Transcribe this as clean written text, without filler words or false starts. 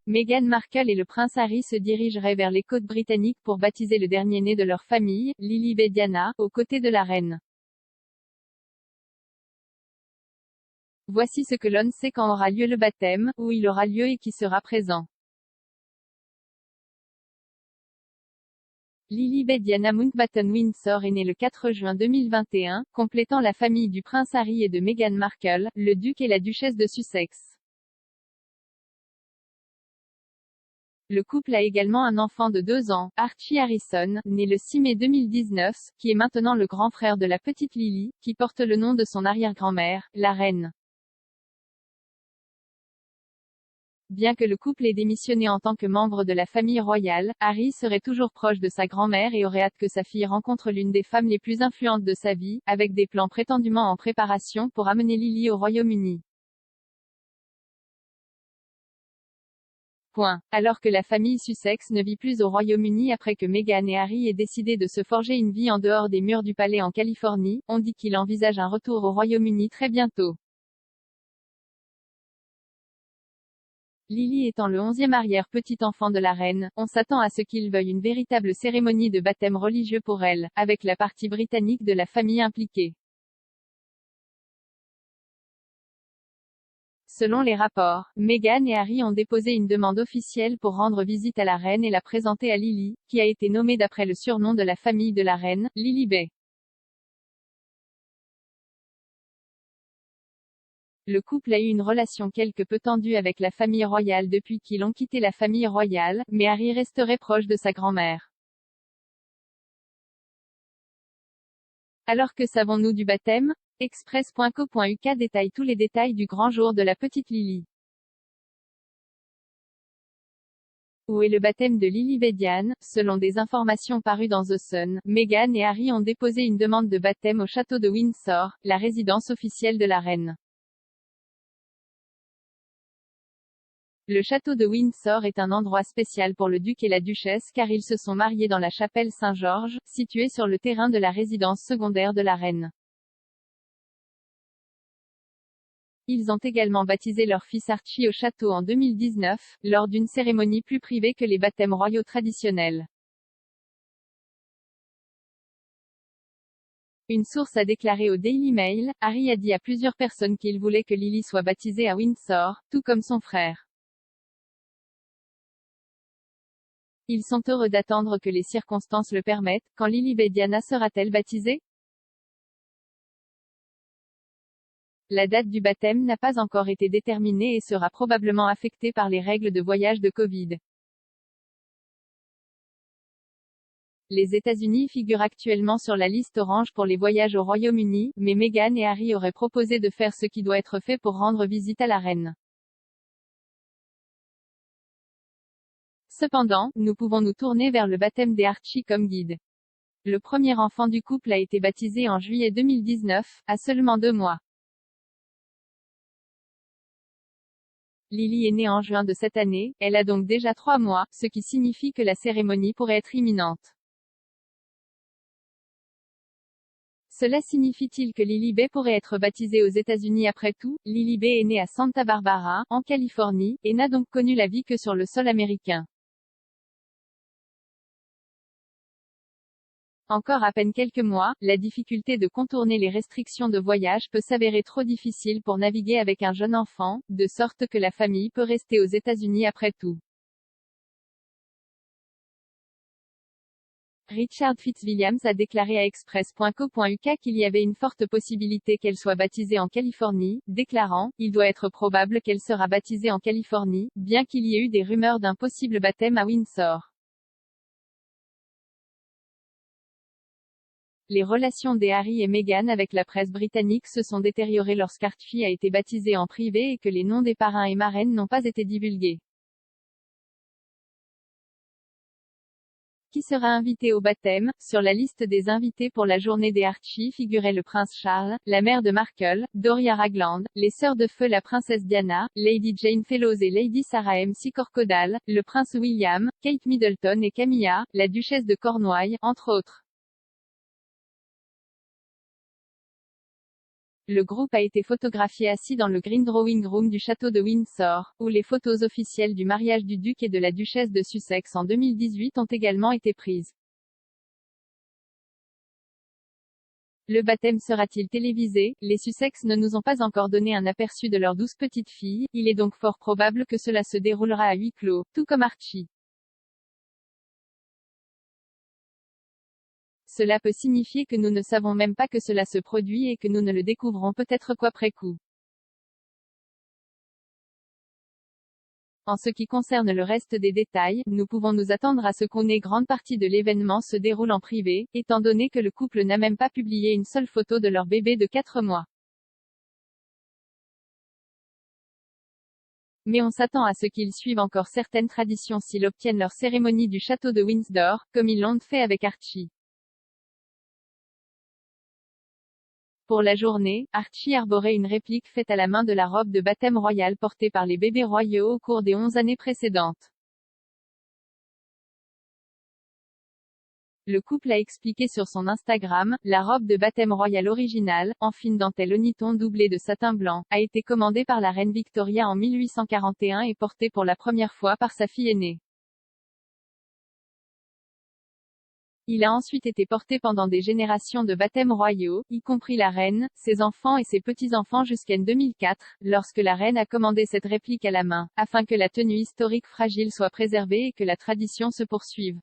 Meghan Markle et le prince Harry se dirigeraient vers les côtes britanniques pour baptiser le dernier-né de leur famille, Lilibet Diana, aux côtés de la reine. Voici ce que l'on sait quand aura lieu le baptême, où il aura lieu et qui sera présent. Lilibet Diana Mountbatten-Windsor est née le 4 juin 2021, complétant la famille du prince Harry et de Meghan Markle, le duc et la duchesse de Sussex. Le couple a également un enfant de 2 ans, Archie Harrison, né le 6 mai 2019, qui est maintenant le grand frère de la petite Lily, qui porte le nom de son arrière-grand-mère, la reine. Bien que le couple ait démissionné en tant que membre de la famille royale, Harry serait toujours proche de sa grand-mère et aurait hâte que sa fille rencontre l'une des femmes les plus influentes de sa vie, avec des plans prétendument en préparation pour amener Lily au Royaume-Uni. Alors que la famille Sussex ne vit plus au Royaume-Uni après que Meghan et Harry aient décidé de se forger une vie en dehors des murs du palais en Californie, on dit qu'il envisage un retour au Royaume-Uni très bientôt. Lily étant le 11e arrière-petit-enfant de la reine, on s'attend à ce qu'il veuille une véritable cérémonie de baptême religieux pour elle, avec la partie britannique de la famille impliquée. Selon les rapports, Meghan et Harry ont déposé une demande officielle pour rendre visite à la reine et la présenter à Lily, qui a été nommée d'après le surnom de la famille de la reine, Lilibet. Le couple a eu une relation quelque peu tendue avec la famille royale depuis qu'ils ont quitté la famille royale, mais Harry resterait proche de sa grand-mère. Alors que savons-nous du baptême? Express.co.uk détaille tous les détails du grand jour de la petite Lily. Où est le baptême de Lilibet Diana? Selon des informations parues dans The Sun, Meghan et Harry ont déposé une demande de baptême au château de Windsor, la résidence officielle de la reine. Le château de Windsor est un endroit spécial pour le duc et la duchesse car ils se sont mariés dans la chapelle Saint-Georges, située sur le terrain de la résidence secondaire de la reine. Ils ont également baptisé leur fils Archie au château en 2019, lors d'une cérémonie plus privée que les baptêmes royaux traditionnels. Une source a déclaré au Daily Mail, Harry a dit à plusieurs personnes qu'il voulait que Lily soit baptisée à Windsor, tout comme son frère. Ils sont heureux d'attendre que les circonstances le permettent. Quand Lilibet Diana sera-t-elle baptisée? La date du baptême n'a pas encore été déterminée et sera probablement affectée par les règles de voyage de Covid. Les États-Unis figurent actuellement sur la liste orange pour les voyages au Royaume-Uni, mais Meghan et Harry auraient proposé de faire ce qui doit être fait pour rendre visite à la reine. Cependant, nous pouvons nous tourner vers le baptême des Archie comme guide. Le premier enfant du couple a été baptisé en juillet 2019, à seulement 2 mois. Lily est née en juin de cette année, elle a donc déjà 3 mois, ce qui signifie que la cérémonie pourrait être imminente. Cela signifie-t-il que Lilibet pourrait être baptisée aux États-Unis après tout? Lilibet est née à Santa Barbara, en Californie, et n'a donc connu la vie que sur le sol américain. Encore à peine quelques mois, la difficulté de contourner les restrictions de voyage peut s'avérer trop difficile pour naviguer avec un jeune enfant, de sorte que la famille peut rester aux États-Unis après tout. Richard Fitzwilliams a déclaré à Express.co.uk qu'il y avait une forte possibilité qu'elle soit baptisée en Californie, déclarant « Il doit être probable qu'elle sera baptisée en Californie, bien qu'il y ait eu des rumeurs d'un possible baptême à Windsor. » Les relations des Harry et Meghan avec la presse britannique se sont détériorées lorsqu'Archie a été baptisé en privé et que les noms des parrains et marraines n'ont pas été divulgués. Qui sera invité au baptême? Sur la liste des invités pour la journée des Archie figuraient le prince Charles, la mère de Markle, Doria Ragland, les sœurs de feu la princesse Diana, Lady Jane Fellows et Lady Sarah McCorkle, le prince William, Kate Middleton et Camilla, la duchesse de Cornouailles, entre autres. Le groupe a été photographié assis dans le Green Drawing Room du château de Windsor, où les photos officielles du mariage du duc et de la duchesse de Sussex en 2018 ont également été prises. Le baptême sera-t-il télévisé? Les Sussex ne nous ont pas encore donné un aperçu de leur douce petite fille, il est donc fort probable que cela se déroulera à huis clos, tout comme Archie. Cela peut signifier que nous ne savons même pas que cela se produit et que nous ne le découvrons peut-être qu'après coup. En ce qui concerne le reste des détails, nous pouvons nous attendre à ce qu'une grande partie de l'événement se déroule en privé, étant donné que le couple n'a même pas publié une seule photo de leur bébé de 4 mois. Mais on s'attend à ce qu'ils suivent encore certaines traditions s'ils obtiennent leur cérémonie du château de Windsor, comme ils l'ont fait avec Archie. Pour la journée, Archie arborait une réplique faite à la main de la robe de baptême royale portée par les bébés royaux au cours des 11 années précédentes. Le couple a expliqué sur son Instagram, la robe de baptême royale originale, en fine dentelle oniton doublée de satin blanc, a été commandée par la reine Victoria en 1841 et portée pour la première fois par sa fille aînée. Il a ensuite été porté pendant des générations de baptêmes royaux, y compris la reine, ses enfants et ses petits-enfants jusqu'en 2004, lorsque la reine a commandé cette réplique à la main, afin que la tenue historique fragile soit préservée et que la tradition se poursuive.